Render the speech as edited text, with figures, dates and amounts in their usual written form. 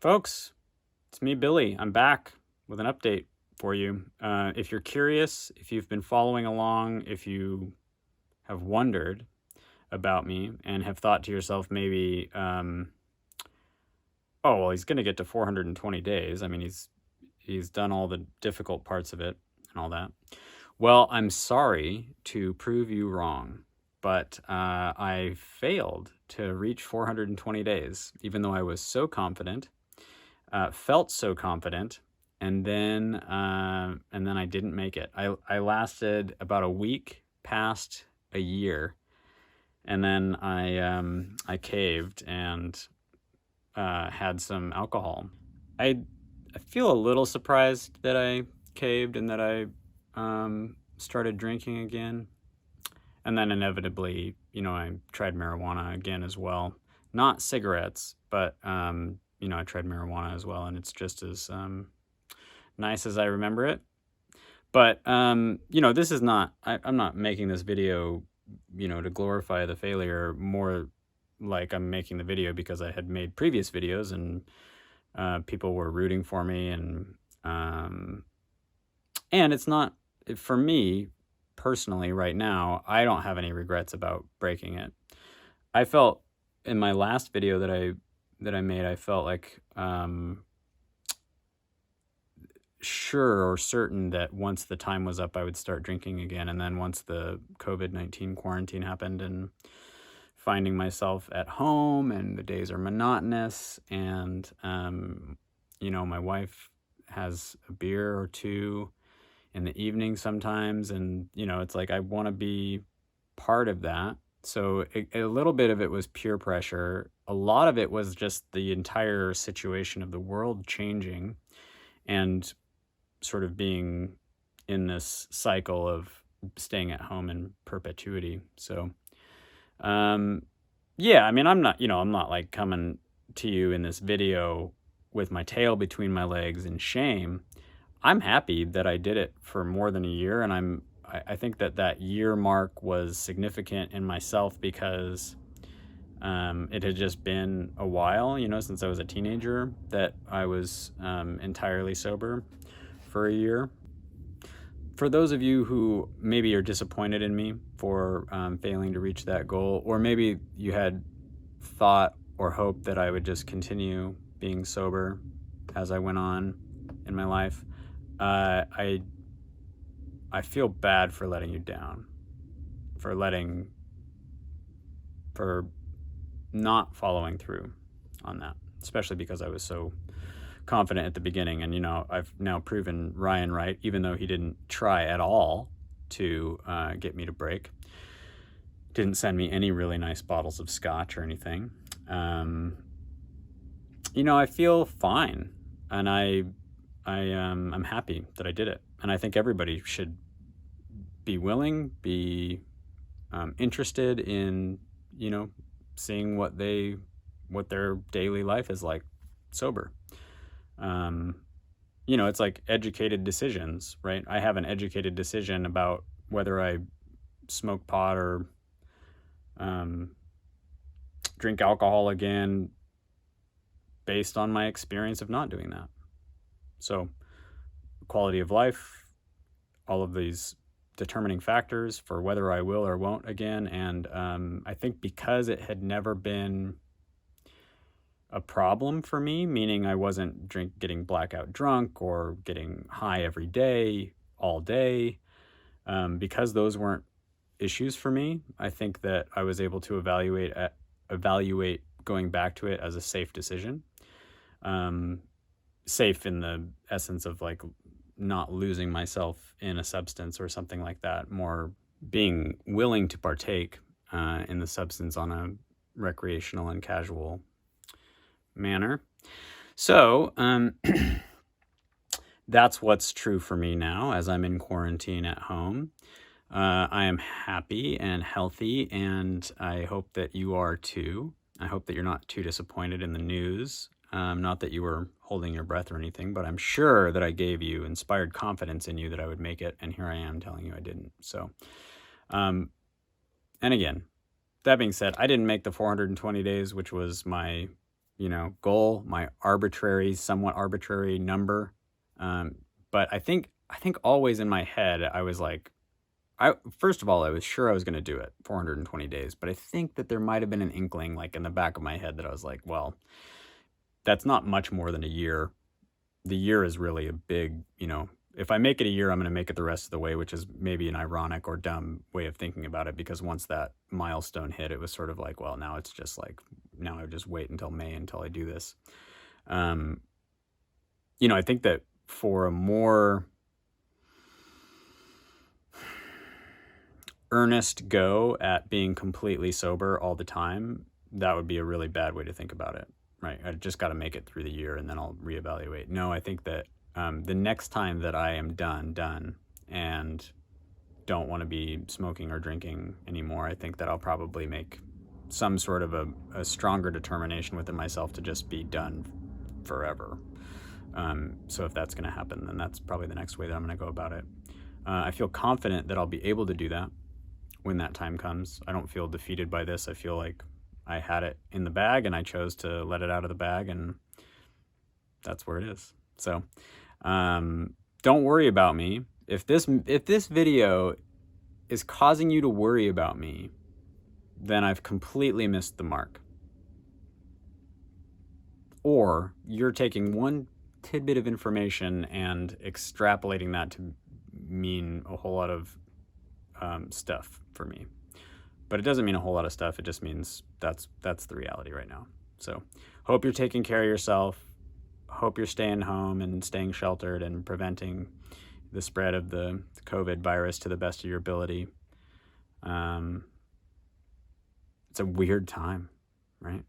Folks, it's me, Billy. I'm back with an update for you. If you're curious, if you've been following along, if you have wondered about me and have thought to yourself maybe, oh, well, he's going to get to 420 days. I mean, he's done all the difficult parts of it and all that. Well, I'm sorry to prove you wrong, but I failed to reach 420 days, even though I was so confident. Felt so confident, and then I didn't make it. I lasted about a week past a year, and then I caved and had some alcohol. I feel a little surprised that I caved and that I started drinking again, and then inevitably, I tried marijuana again as well. Not cigarettes, but I tried marijuana as well, and it's just as nice as I remember it. But, this is not, I'm not making this video, to glorify the failure, more like I'm making the video because I had made previous videos and people were rooting for me. And it's not, for me personally right now, I don't have any regrets about breaking it. I felt in my last video that I made, I felt like sure or certain that once the time was up, I would start drinking again. And then once the COVID-19 quarantine happened and finding myself at home and the days are monotonous and, my wife has a beer or two in the evening sometimes. And, it's like I want to be part of that. So a little bit of it was peer pressure. A lot of it was just the entire situation of the world changing and sort of being in this cycle of staying at home in perpetuity. So, yeah, I mean, I'm not like coming to you in this video with my tail between my legs in shame. I'm happy that I did it for more than a year, and I think that year mark was significant in myself because it had just been a while, since I was a teenager, that I was entirely sober for a year. For those of you who maybe are disappointed in me for failing to reach that goal, or maybe you had thought or hoped that I would just continue being sober as I went on in my life, I feel bad for letting you down, for not following through on that, especially because I was so confident at the beginning. And, I've now proven Ryan right, even though he didn't try at all to get me to break. Didn't send me any really nice bottles of scotch or anything. I feel fine, and I'm happy that I did it. And I think everybody should be willing, be interested in, seeing what their daily life is like sober. It's like educated decisions, right? I have an educated decision about whether I smoke pot or drink alcohol again based on my experience of not doing that. So quality of life, all of these determining factors for whether I will or won't again. And I think because it had never been a problem for me, meaning I wasn't getting blackout drunk or getting high every day, all day, because those weren't issues for me, I think that I was able to evaluate going back to it as a safe decision. Safe in the essence of like not losing myself in a substance or something like that, more being willing to partake in the substance on a recreational and casual manner. So that's what's true for me now as I'm in quarantine at home. I am happy and healthy, and I hope that you are too. I hope that you're not too disappointed in the news. Not that you were holding your breath or anything, but I'm sure that I gave you inspired confidence in you that I would make it, and here I am telling you I didn't. So, and again, that being said, I didn't make the 420 days, which was my, goal, my somewhat arbitrary number. But I think always in my head, I was like, first of all, I was sure I was going to do it 420 days, but I think that there might have been an inkling like in the back of my head that I was like, well, that's not much more than a year. The year is really a big, if I make it a year, I'm going to make it the rest of the way, which is maybe an ironic or dumb way of thinking about it, because once that milestone hit, it was sort of like, well, now it's just like, now I just wait until May until I do this. I think that for a more earnest go at being completely sober all the time, that would be a really bad way to think about it, right? I just got to make it through the year and then I'll reevaluate. No, I think that the next time that I am done and don't want to be smoking or drinking anymore, I think that I'll probably make some sort of a stronger determination within myself to just be done forever. So if that's going to happen, then that's probably the next way that I'm going to go about it. I feel confident that I'll be able to do that when that time comes. I don't feel defeated by this. I feel like I had it in the bag and I chose to let it out of the bag, and that's where it is. So don't worry about me. If this video is causing you to worry about me, then I've completely missed the mark. Or you're taking one tidbit of information and extrapolating that to mean a whole lot of stuff for me. But it doesn't mean a whole lot of stuff. It just means that's the reality right now. So hope you're taking care of yourself. Hope you're staying home and staying sheltered and preventing the spread of the COVID virus to the best of your ability. It's a weird time, right?